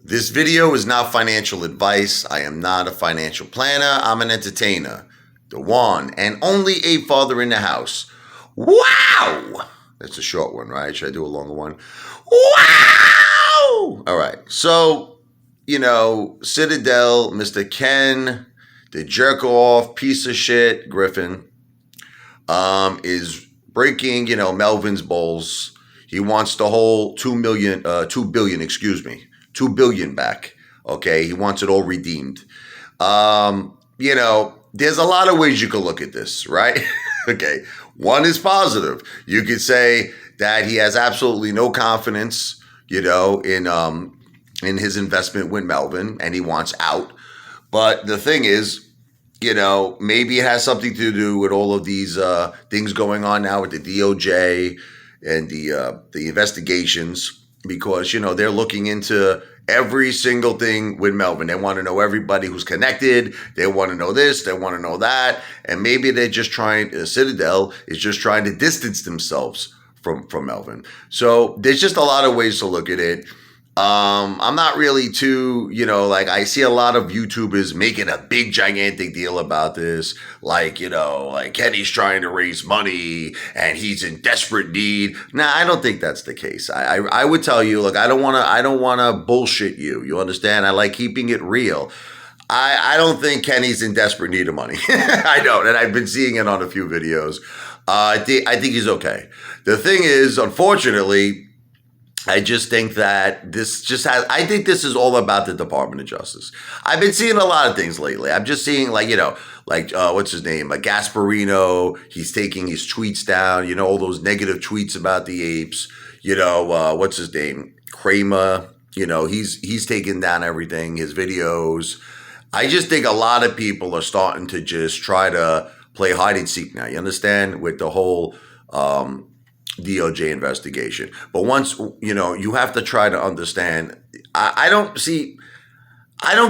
This video is not financial advice. I am not a financial planner. I'm an entertainer. The one and only ape father in the house. Wow! That's a short one, right? Should I do a longer one? Wow! All right. So, Citadel, Mr. Ken, the jerk off piece of shit, Griffin, is breaking, Melvin's bowls. He wants the whole 2 billion back. Okay. He wants it all redeemed. There's a lot of ways you could look at this, right? Okay. One is positive. You could say that he has absolutely no confidence, in his investment with Melvin and he wants out. But the thing is, maybe it has something to do with all of these things going on now with the DOJ and the investigations, because they're looking into every single thing with Melvin. They want to know everybody who's connected. They want to know this. They want to know that. And maybe they're just Citadel is just trying to distance themselves from Melvin. So there's just a lot of ways to look at it. I'm not really too, I see a lot of YouTubers making a big gigantic deal about this. Like Kenny's trying to raise money and he's in desperate need. Nah, I don't think that's the case. I would tell you, look, I don't want to bullshit you. You understand? I like keeping it real. I don't think Kenny's in desperate need of money. I don't. And I've been seeing it on a few videos. I think he's okay. The thing is, unfortunately, I just think that I think this is all about the Department of Justice. I've been seeing a lot of things lately. I'm just seeing what's his name? Gasparino, he's taking his tweets down, all those negative tweets about the apes. What's his name? Kramer, he's taking down everything, his videos. I just think a lot of people are starting to just try to play hide and seek now. You understand? With the whole, DOJ investigation. But once, you have to try to understand, I don't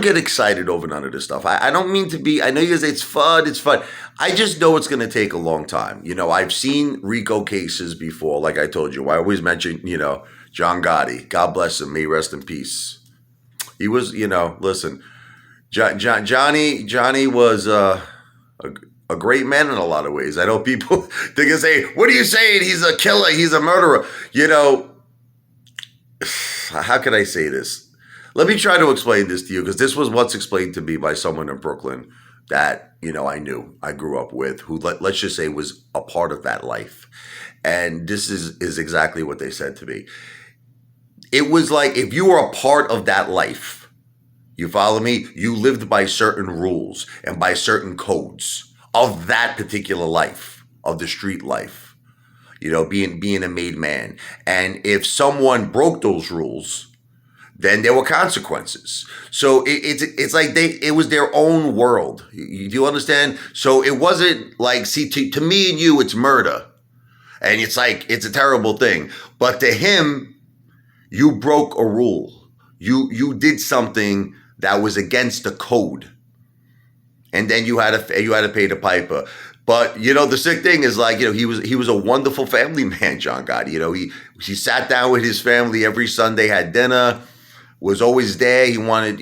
get excited over none of this stuff. I don't mean to be, I know you say it's fun. I just know it's going to take a long time. I've seen RICO cases before, like I told you. I always mention, John Gotti. God bless him. May he rest in peace. He was, listen, Johnny was a great man in a lot of ways. I know people, they can say, what are you saying? He's a killer. He's a murderer. How can I say this? Let me try to explain this to you, because this was once explained to me by someone in Brooklyn that, I knew, I grew up with, who, let's just say, was a part of that life. And this is exactly what they said to me. It was like, if you were a part of that life, you follow me? You lived by certain rules and by certain codes of that particular life, of the street life, being a made man. And if someone broke those rules, then there were consequences. So it's like it was their own world. Do you understand? So it wasn't like, see, to me and you, it's murder. And it's like, it's a terrible thing. But to him, you broke a rule. You did something that was against the code. And then you had to pay the piper. But the sick thing is, he was a wonderful family man, John Gotti. He sat down with his family every Sunday, had dinner, was always there. He wanted,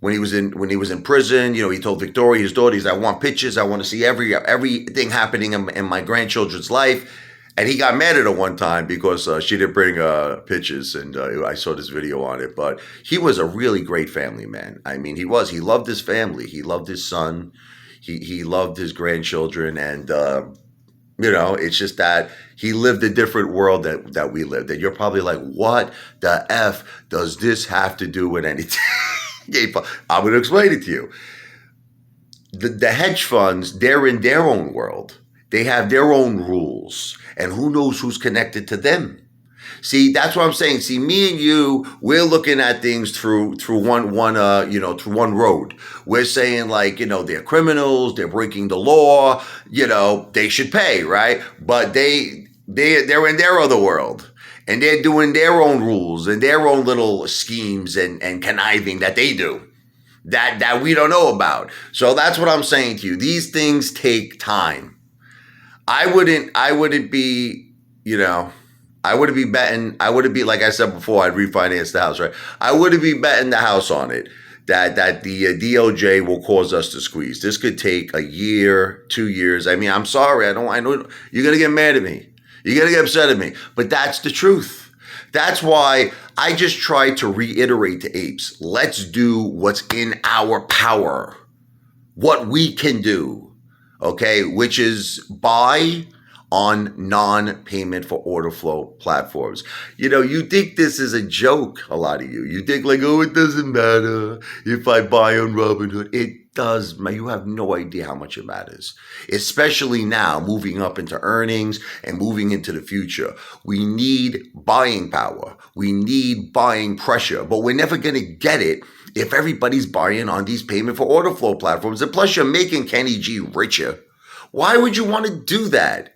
when he was in prison, he told Victoria, his daughter, I want pictures. I want to see everything happening in my grandchildren's life. And he got mad at her one time because she didn't bring pictures, and I saw this video on it. But he was a really great family man. I mean, he was. He loved his family. He loved his son. He loved his grandchildren. And, it's just that he lived a different world that we lived. And you're probably like, what the F does this have to do with anything? I'm going to explain it to you. The hedge funds, they're in their own world. They have their own rules, and who knows who's connected to them. See, that's what I'm saying. See, me and you, we're looking at things through one road. We're saying they're criminals, they're breaking the law, they should pay, right? But they're in their other world, and they're doing their own rules and their own little schemes and conniving that they do. That we don't know about. So that's what I'm saying to you. These things take time. I wouldn't be, I wouldn't be betting. I wouldn't be, like I said before, I'd refinance the house, right? I wouldn't be betting the house on it that the DOJ will cause us to squeeze. This could take a year, 2 years. I mean, I'm sorry. I know you're going to get mad at me. You're going to get upset at me. But that's the truth. That's why I just try to reiterate to apes, let's do what's in our power, what we can do, okay, which is buy on non-payment for order flow platforms. You think this is a joke, a lot of you. You think like, oh, it doesn't matter if I buy on Robinhood. It does. You have no idea how much it matters, especially now moving up into earnings and moving into the future. We need buying power. We need buying pressure, but we're never going to get it if everybody's buying on these payment for order flow platforms. And plus you're making Kenny G richer. Why would you want to do that?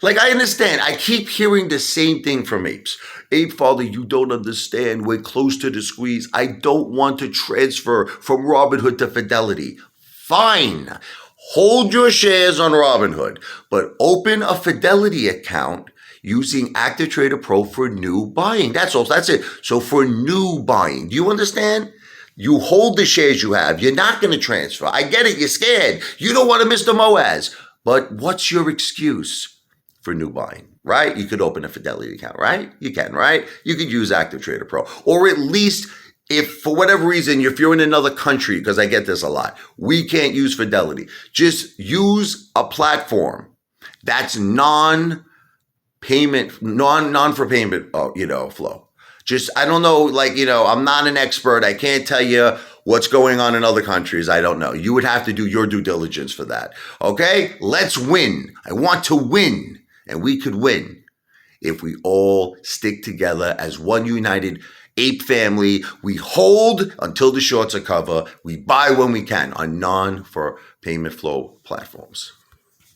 Like, I understand. I keep hearing the same thing from apes. Ape Father, you don't understand. We're close to the squeeze. I don't want to transfer from Robinhood to Fidelity. Fine. Hold your shares on Robinhood, but open a Fidelity account using Active Trader Pro for new buying. That's all. That's it. So for new buying, do you understand? You hold the shares you have. You're not going to transfer. I get it. You're scared. You don't want to miss the MOAS. But what's your excuse for new buying, right? You could open a Fidelity account, right? You can, right? You could use Active Trader Pro. Or at least if for whatever reason, if you're in another country, because I get this a lot, we can't use Fidelity. Just use a platform that's non-payment, non-for payment, flow. Just, I don't know, I'm not an expert. I can't tell you what's going on in other countries. I don't know. You would have to do your due diligence for that. Okay? Let's win. I want to win. And we could win if we all stick together as one united ape family. We hold until the shorts are covered. We buy when we can on non-for payment flow platforms.